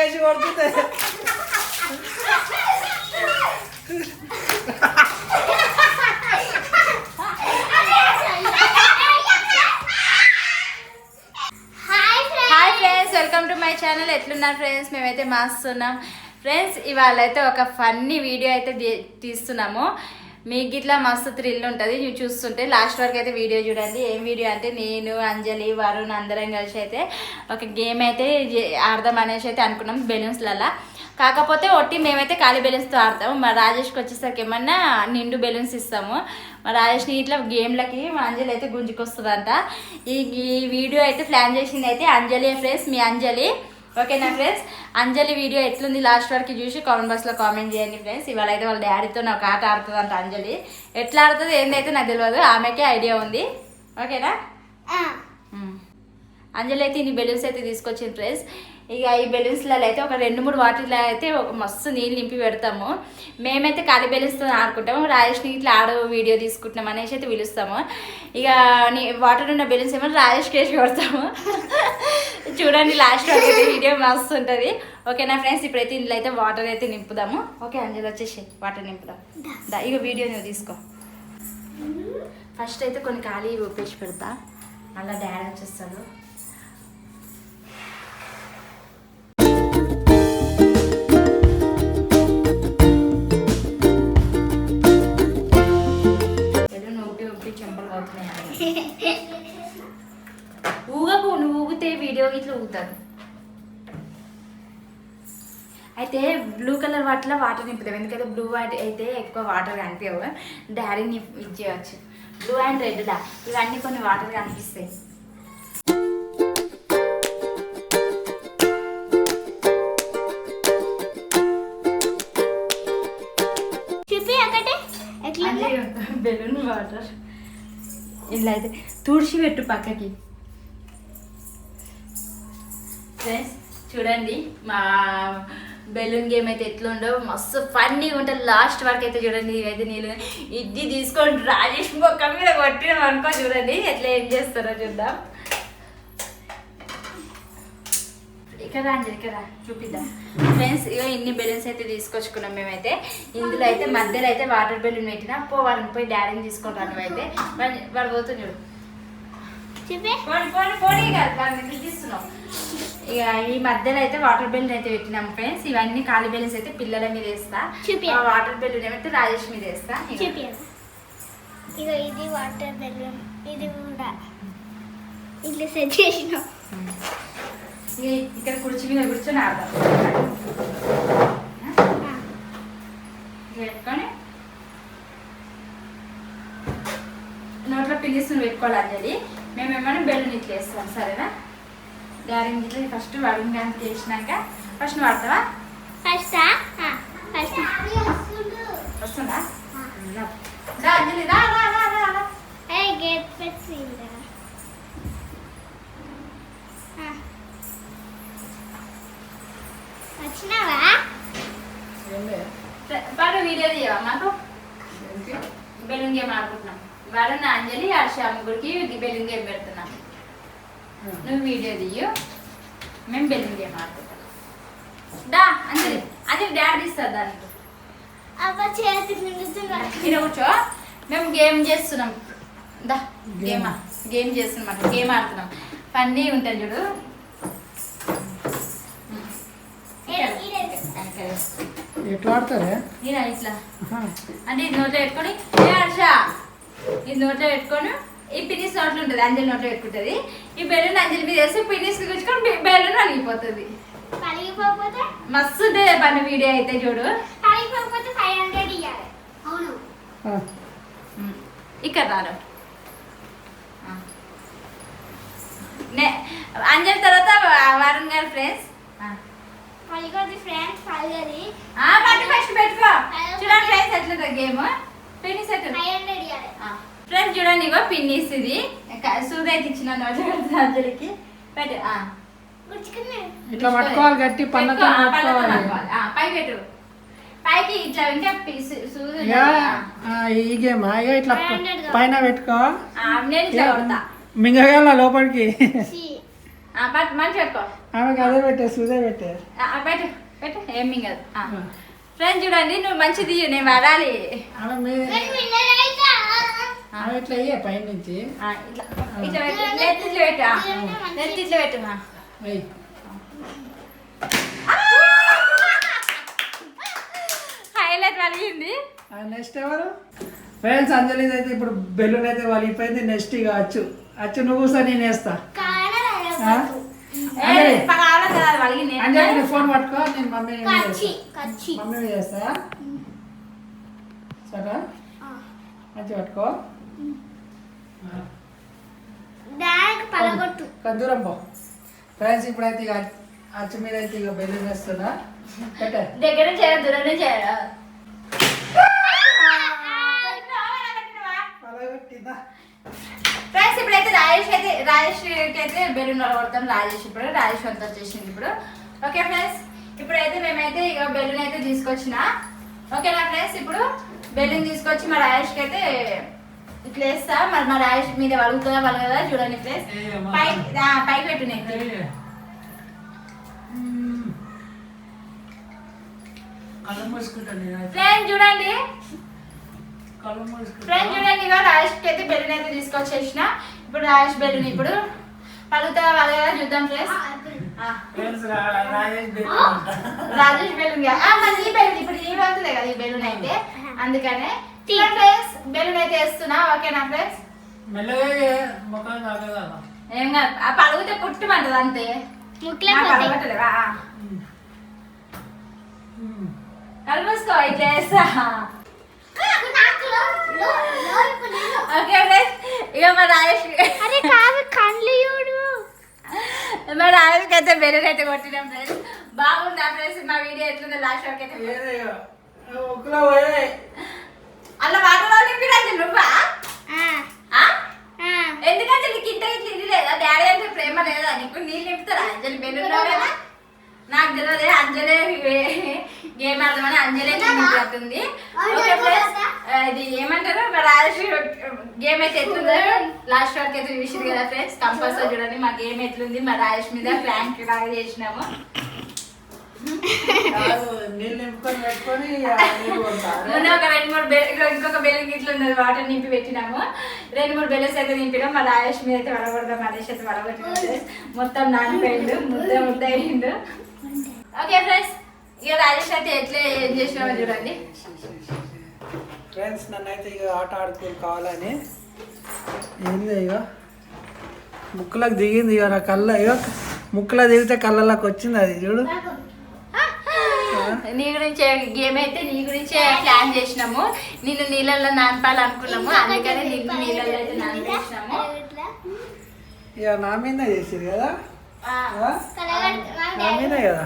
వేసి కొడుతుంది. Hi friends, welcome to my channel. ఎట్లున్నారు ఫ్రెండ్స్? మేమైతే మాస్తున్నాం ఫ్రెండ్స్. ఇవాళ అయితే ఒక ఫన్నీ వీడియో అయితే తీస్తున్నాము. మీకు ఇట్లా మస్తు థ్రిల్ ఉంటుంది ನೀವು చూస్తుంటే. లాస్ట్ వరకు అయితే వీడియో చూడండి. ఏం వీడియో అంటే నేను, అంజలి, వరుణ్ అందరం కలిసి అయితే ఒక గేమ్ అయితే ఆడదాం అనేసి అయితే అనుకున్నాం బెలూన్స్లలో. కాకపోతే ఒట్టి మేమైతే ఖాళీ బెలూన్స్తో ఆడతాము. మా రాజేష్కి వచ్చేసరికి ఏమన్నా నిండు బెలూన్స్ ఇస్తాము. మా రాజేష్ని ఇట్లా గేమ్లకి మా అంజలి అయితే గుంజుకొస్తుందంట. ఈ వీడియో అయితే ప్లాన్ చేసింది అయితే అంజలి ఫ్రెండ్స్, మీ అంజలి. ఓకేనా ఫ్రెండ్స్? అంజలి వీడియో ఎట్లుంది లాస్ట్ వరకు చూసి కామెంట్ బాక్స్లో కామెంట్ చేయండి ఫ్రెండ్స్. ఇవాళ అయితే వాళ్ళ డాడీతో నాకు ఆట ఆడుతుందంట అంజలి. ఎట్లా ఆడుతుంది ఏందైతే నాకు తెలియదు, ఆమెకే ఐడియా ఉంది. ఓకేనా? అంజలి అయితే ఇన్ని బెలూన్స్ అయితే తీసుకొచ్చింది ఫ్రెండ్స్. ఇక ఈ బెలూన్స్లలో అయితే ఒక 2-3 వాటిలో అయితే ఒక మస్తు నీళ్ళు నింపి పెడతాము. మేమైతే ఖాళీ బెలూన్స్తో ఆడుకుంటాము. రాజేష్ని ఇట్లా ఆడు వీడియో తీసుకుంటున్నాం అనేసి అయితే పిలుస్తాము. ఇక వాటర్ ఉన్న బెలూన్స్ ఏమో రాజేష్కి వేసి పెడతాము. చూడండి లాస్ట్ వరకు వీడియో మస్తు ఉంటుంది. ఓకేనా ఫ్రెండ్స్? ఇప్పుడైతే ఇందులో అయితే వాటర్ అయితే నింపుదాము. ఓకే అంజలి వచ్చేసి వాటర్ నింపుదాం. ఇక వీడియో నువ్వు తీసుకో. ఫస్ట్ అయితే కొన్ని ఖాళీ ఊపేసి పెడతా, మళ్ళీ డాడీ వచ్చేస్తాడు. ఊగకు, నువ్వు ఊగితే వీడియో ఇట్లా ఊగుతారు. అయితే బ్లూ కలర్ వాటిలో వాటర్ నింపుతాం, ఎందుకంటే బ్లూ వాటి అయితే ఎక్కువ వాటర్ కనిపించవు. డాడీని ఇది చేయవచ్చు. బ్లూ అండ్ రెడ్లా ఇవన్నీ కొన్ని వాటర్ కనిపిస్తాయి. బెలూన్ వాటర్ ఇలా అయితే తుడిచి పెట్టు పక్కకి. ఫ్రెండ్స్ చూడండి మా బెలూన్ గేమ్ అయితే ఎట్లుండో మస్తు ఫన్నీగా ఉంటుంది. లాస్ట్ వరకు అయితే చూడండి. ఇవైతే నీళ్ళు ఇది తీసుకొని రాజేష్ మొక్క మీద కొట్టినాం అనుకో. చూడండి ఎట్లా ఏం చేస్తారో చూద్దాం. ఇక్కడ అంజలి ఇక్కడ చూపిద్దాం ఫ్రెండ్స్. ఇగో ఇన్ని బెలూన్స్ అయితే తీసుకొచ్చుకున్నాం మేమైతే. ఇందులో అయితే మధ్యలో అయితే వాటర్ బెలూన్ పెట్టినా వాళ్ళని పోయి డాడీని తీసుకుంటాను. నువ్వైతే వాడు పోతుంది చూడు. పోనీ కాదు వాళ్ళని తీస్తున్నాం. ఇక ఈ మధ్యలో అయితే వాటర్ బెలూన్ అయితే పెట్టినాం ఫ్రెండ్స్. ఇవన్నీ ఖాళీ బెలూన్స్ అయితే పిల్లల మీద వేస్తా. వాటర్ బెలూన్ ఏమైతే రాజేష్ మీద వేస్తా. ఇక ఇది వాటర్ బెలూన్, ఇది కూడా ఇట్లా సెట్ చేసినాం. ఇక్కడ కుర్చీ మీద కూర్చొని ఆడదాం. పెట్టుకొని నోట్లో పిల్లిస్తుని పెట్టుకోవాలి అంజలి. మేమేమైనా బెలూన్ ఇట్లా వేస్తాం, సరేనా? డాడీ ఇట్లా ఫస్ట్ వరుణ్ గారికి వేసినాక ఫస్ట్ నువ్వు ఆడతావా? వస్తుందా అంజలి? రా రా రా రా రా. వచ్చినావా? బాగా వీడియో తీయవా మాకు? బెలూన్ గేమ్ ఆడుకుంటున్నాం. వరుణ్, అంజలి, హర్ష ముగ్గురికి బెలూన్ గేమ్ పెడుతున్నాం. నువ్వు వీడియో తీయు, మేము బెలూన్ గేమ్ ఆడుకుంటాం. దా అంజలి, అది డాడీ తీస్తారు దానికి. ఇలా కూర్చో. మేము గేమ్ చేస్తున్నాం. దా గేమ్ చేస్తున్నాం, గేమ్ ఆడుతున్నాం. ఫన్నీ ఉంటుంది చూడు. ఎట్లా ఆడతారే? ఇట్లా అంటే ఇది నోట్లో పెట్టుకొని హర్ష ఇది నోట్లో పెట్టుకొని ఈ పినిస్ నోట్లో ఉంటుంది, అంజలి నోట్లో పెట్టుకుంటుంది. ఈ బెలూన్ అంజలి మీద వేస్తే పినిస్ కూర్చుకొని బెలూన్ అలిగిపోతుంది. మస్తు ఉంటుంది పని వీడియో అయితే చూడు. ఇక్కడ రాను. అంజలి తర్వాత వరుణ్ గారు ఫ్రెండ్స్. ఫస్ట్ పెట్టుకో. చూడండి ఫ్రెండ్స్ ఎట్లుంటుంది గేమ్. పిన్నిస్ ఫ్రెండ్స్ చూడండి, ఇగో పిన్నిస్. ఇది సూది అయితే ఇచ్చిన నోట్లో పెడుతుంది అంజలికి. పెట్టు. ఇట్లా పట్టుకోవాలి, గట్టి పన్నతో పట్టుకోవాలి. పై పెట్టు, పైకి ఇట్లా ఇంకా సూది. ఈ గేమ్ ఇట్లా పైన పెట్టుకో. నేను ఇట్లా కొడతా మింగగల లోపలికి. మంచి పెట్టుకో. ఆమెకి అదే పెట్టే సుదే పెట్టే. పెట్టు పెట్టు ఏమి కాదు. ఫ్రెండ్స్ చూడండి, నువ్వు మంచిది, నేను వరాలి. ఆమె ఇట్లా అయ్యే పైన నుంచి ఇట్లా ఇట్లా పెట్టు, నెత్తిట్లో పెట్టు, నెత్తిట్లో పెట్టు. వెయ్యి. హైలైట్ వలిగింది. నెక్స్ట్ ఎవరు ఫ్రెండ్స్? అంజలి అయితే ఇప్పుడు బెలూన్ అయితే వలిగిపోయింది. నెక్స్ట్ ఇక అచ్చు నువ్వు కూర్చో, నేను వేస్తా. అంజలి ఫోన్ పట్టుకో, నేను మమ్మీ చేస్తా. సరే మంచి పట్టుకో. దూరం పో. ఫ్రెండ్స్ ఇప్పుడైతే ఇక అచ్చు మీద అయితే ఇక బెలూన్ వేస్తున్నా. పెట్టే దగ్గర చేయాలి, దూరం చేయాలి. ఫ్రెండ్స్ ఇప్పుడైతే రాజేష్కి అయితే బెలూన్ కొడతాం. రాజేష్ అంతా వచ్చేసింది ఇప్పుడు. ఓకే ఫ్రెండ్స్, ఇప్పుడైతే మేమైతే ఇక బెలూన్ అయితే తీసుకొచ్చిన. ఓకేనా ఫ్రెండ్స్? ఇప్పుడు బెలూన్ తీసుకొచ్చి మా రాజేష్కి అయితే ఇట్లా వేస్తా. మరి మా రాజేష్ మీద వలుగుతుందా వలగదా చూడండి ఫ్రెండ్స్. పైకి పెట్టు. నెక్కి ఫ్రెండ్స్ చూడండి, ఇక రాజేష్కి అయితే బెలూన్ అయితే తీసుకొచ్చేసిన. ఇప్పుడు రాజేష్ బెలూన్ ఇప్పుడు పలుగుతా వలగదా చూద్దాం ఫ్రెండ్స్. రాజేష్ బెలూన్ మరి ఈ బెలూన్ ఇప్పుడు ఈ వస్తుంది కదా ఈ బెలూన్ అయితే, అందుకనే ఫ్రెండ్స్ బెలూన్ అయితే వేస్తున్నా. ఓకేనా ఫ్రెండ్స్? ఏం కాదు, ఆ పలుగుతే పుట్టుమంటది అంతే. పలగట్లేవా? కలుపుసుకో ఇట్లా వేస్తా. ఓకే ఫ్రెండ్స్, ఇక మా రాజేష్కి అయితే బెలూన్ అయితే కొట్టినాం ఫ్రెండ్స్. బాగుందా ఫ్రెండ్స్? మా వీడియో ఎట్లుందో లాస్ట్ వరకు అయితే అలా వాటర్లో నింపిరాజు నువ్వా? ఎందుకంటే నీకు ఇంత ఇట్లా ఇది లేదా? డాడీ అంటే ప్రేమ లేదా నీకు? నీళ్ళు నింపుతారా అంజలి బెలూన్ లోనేనా? నాకు తెలియదు. అంజలే గేమ్ ఆడదామని అంజలే నింపుతుంది. ఓకే ఫ్రెండ్స్, ఇది ఏమంటారు రాజేష్ గేమ్ అయితే ఎట్లుందో లాస్ట్ వరకు అయితే చూసింది కదా ఫ్రెండ్స్. కంపల్సరీ చూడండి మా గేమ్ ఎట్లుంది. మా రాజేష్ మీద ఫ్రాంక్ లాగా చేసినాము. ముందు ఒక 2-3 ఇంకొక బెలూన్ ఇట్లా ఉన్నది, వాటర్ నింపి పెట్టినాము. 2-3 బెలూన్స్ అయితే నింపినాం. మా రాజేష్ మీద అయితే వడగొడదాం. రాజేష్ అయితే వడగొట్టిన మొత్తం నానిపోయిండు, ముద్ద అయ్యిండు. ఓకే ఫ్రెండ్స్, ఇక రాజేష్ అయితే ఎట్లా ఏం చేసినామో చూడండి ఫ్రెండ్స్. నన్ను అయితే ఇక ఆట ఆడుకోవాలి కావాలని ఏంది ఇక ముక్కులకు దిగింది. ఇక నా కళ్ళ ఇక ముక్కులో దిగితే కళ్ళలోకి వచ్చింది. అది చూడు. నీ గురించి గేమ్ అయితే నీ గురించే ప్లాన్ చేసినాము. నిన్ను నీళ్ళల్లో నానపాలనుకున్నాము, అందుకని నిన్ను నీళ్ళల్లో అయితే నానపేసినాము. ఇక నా మీద చేసేది కదా, నా మీద కదా.